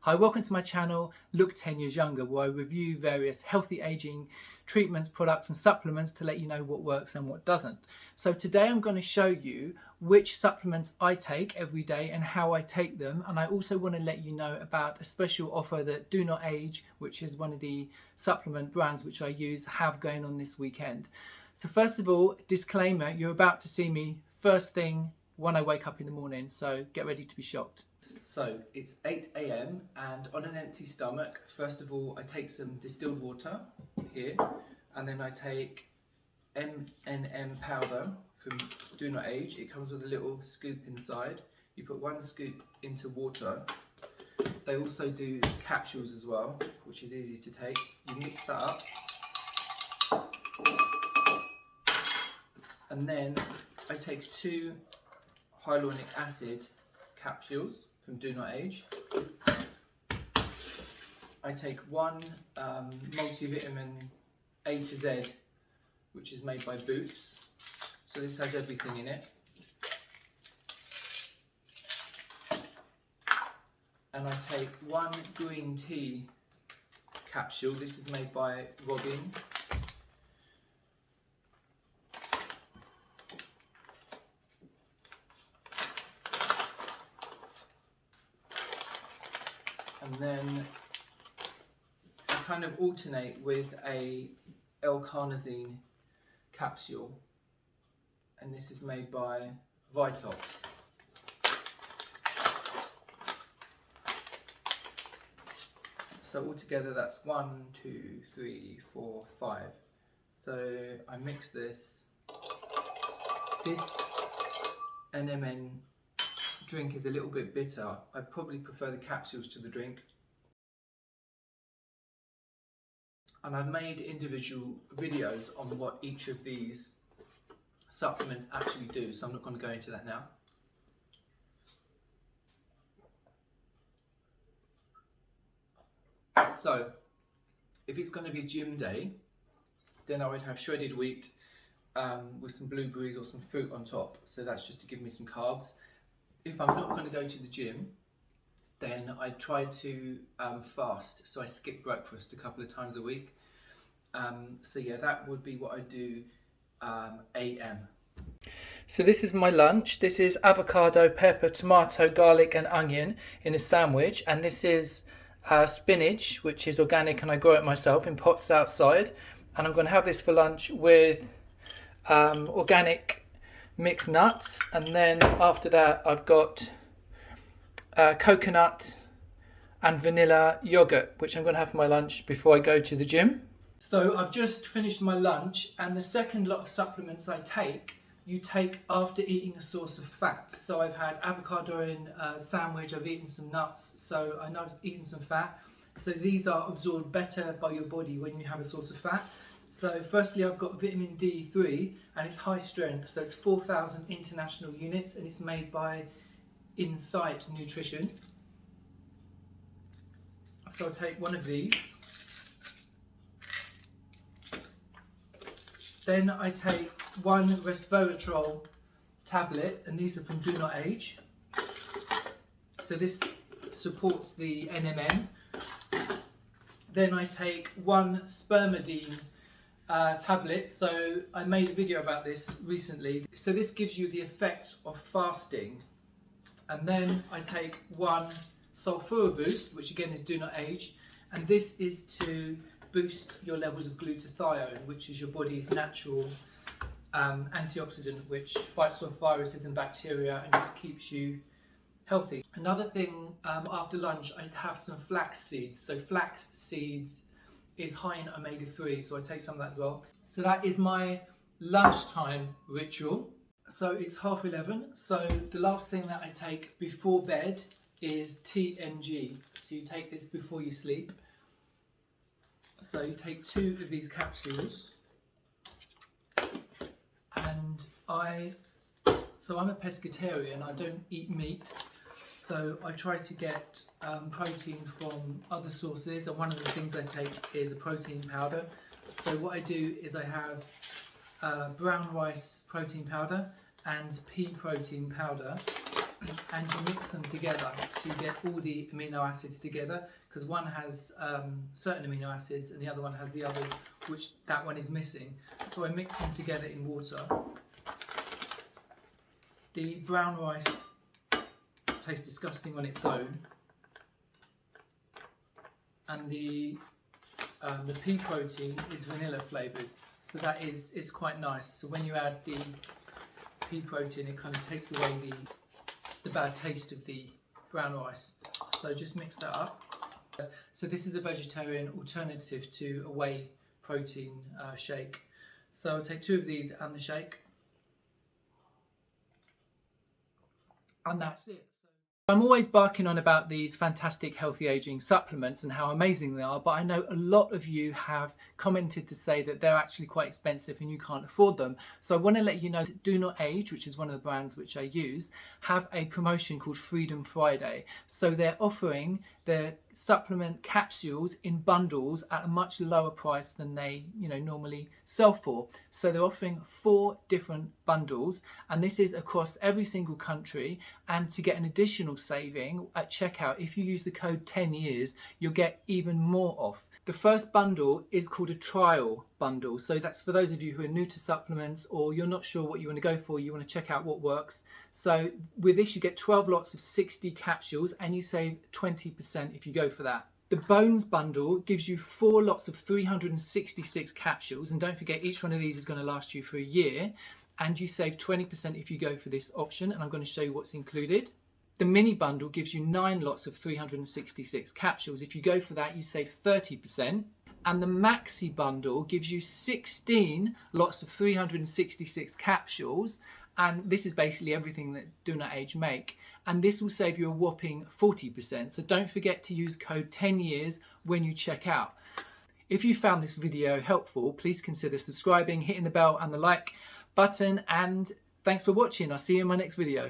Hi, welcome to my channel, Look 10 Years Younger, where I review various healthy aging treatments, products and supplements to let you know what works and what doesn't. So today I'm going to show you which supplements I take every day and how I take them. And I also want to let you know about a special offer that DoNotAge, which is one of the supplement brands which I use, have going on this weekend. So first of all, disclaimer, you're about to see me first thing when I wake up in the morning, so get ready to be shocked. So it's 8 AM and on an empty stomach, first of all I take some distilled water here, and then I take M&M powder from DoNotAge. It comes with a little scoop inside. You put one scoop into water. They also do capsules as well, which is easy to take. You mix that up, and then I take 2 hyaluronic acid capsules from DoNotAge. I take 1 multivitamin A to Z, which is made by Boots. So this has everything in it. And I take 1 green tea capsule. This is made by Robin. And then I kind of alternate with a L-carnosine capsule, and this is made by Vitox. So altogether that's 1, 2, 3, 4, 5. So I mix this. This NMN drink is a little bit bitter. I probably prefer the capsules to the drink. And I've made individual videos on what each of these supplements actually do, so I'm not going to go into that now. So if it's going to be a gym day, then I would have shredded wheat with some blueberries or some fruit on top. So that's just to give me some carbs. If I'm not going to go to the gym, then I try to fast. So I skip breakfast a couple of times a week. So yeah, that would be what I do AM. So this is my lunch. This is avocado, pepper, tomato, garlic and onion in a sandwich. And this is spinach, which is organic and I grow it myself in pots outside. And I'm going to have this for lunch with organic mixed nuts, and then after that I've got coconut and vanilla yogurt, which I'm going to have for my lunch before I go to the gym. So I've just finished my lunch, and the second lot of supplements I take, you take after eating a source of fat. So I've had avocado in a sandwich, I've eaten some nuts, so I know I've eaten some fat. So these are absorbed better by your body when you have a source of fat. So firstly I've got vitamin D3, and it's high strength, so it's 4,000 international units, and it's made by Insight Nutrition. So I'll take 1 of these. Then I take 1 resveratrol tablet, and these are from DoNotAge. So this supports the NMN. Then I take 1 spermidine tablet. So I made a video about this recently. So this gives you the effects of fasting. And then I take 1 sulfur boost, which again is DoNotAge, and this is to boost your levels of glutathione, which is your body's natural antioxidant, which fights off viruses and bacteria and just keeps you healthy. Another thing, after lunch I'd have some flax seeds. So flax seeds is high in omega-3, so I take some of that as well. So that is my lunchtime ritual. So it's 11:30, so the last thing that I take before bed is TNG. So you take this before you sleep. So you take 2 of these capsules, and I'm a pescatarian, I don't eat meat, so I try to get protein from other sources, and one of the things I take is a protein powder. So what I do is I have brown rice protein powder and pea protein powder, and you mix them together so you get all the amino acids together, because one has certain amino acids and the other one has the others, which that one is missing. So I mix them together in water. The brown rice tastes disgusting on its own, and the pea protein is vanilla flavoured, so that is quite nice. So when you add the pea protein, it kind of takes away the bad taste of the brown rice. So just mix that up. So this is a vegetarian alternative to a whey protein shake. So I'll take 2 of these and the shake, and that's it. I'm always barking on about these fantastic healthy aging supplements and how amazing they are, but I know a lot of you have commented to say that they're actually quite expensive and you can't afford them. So I want to let you know that DoNotAge, which is one of the brands which I use, have a promotion called Freedom Friday. So they're offering their supplement capsules in bundles at a much lower price than they normally sell for. So they're offering 4 different bundles, and this is across every single country. And to get an additional saving at checkout, if you use the code 10 years, you'll get even more off. The first bundle is called a trial bundle. So that's for those of you who are new to supplements, or you're not sure what you want to go for, you want to check out what works. So with this, you get 12 lots of 60 capsules and you save 20% if you go for that. The Bones bundle gives you 4 lots of 366 capsules, and don't forget, each one of these is going to last you for a year, and you save 20% if you go for this option, and I'm going to show you what's included. The mini bundle gives you 9 lots of 366 capsules. If you go for that, you save 30%. And the maxi bundle gives you 16 lots of 366 capsules. And this is basically everything that DoNotAge make. And this will save you a whopping 40%. So don't forget to use code 10 years when you check out. If you found this video helpful, please consider subscribing, hitting the bell and the like button. And thanks for watching. I'll see you in my next video.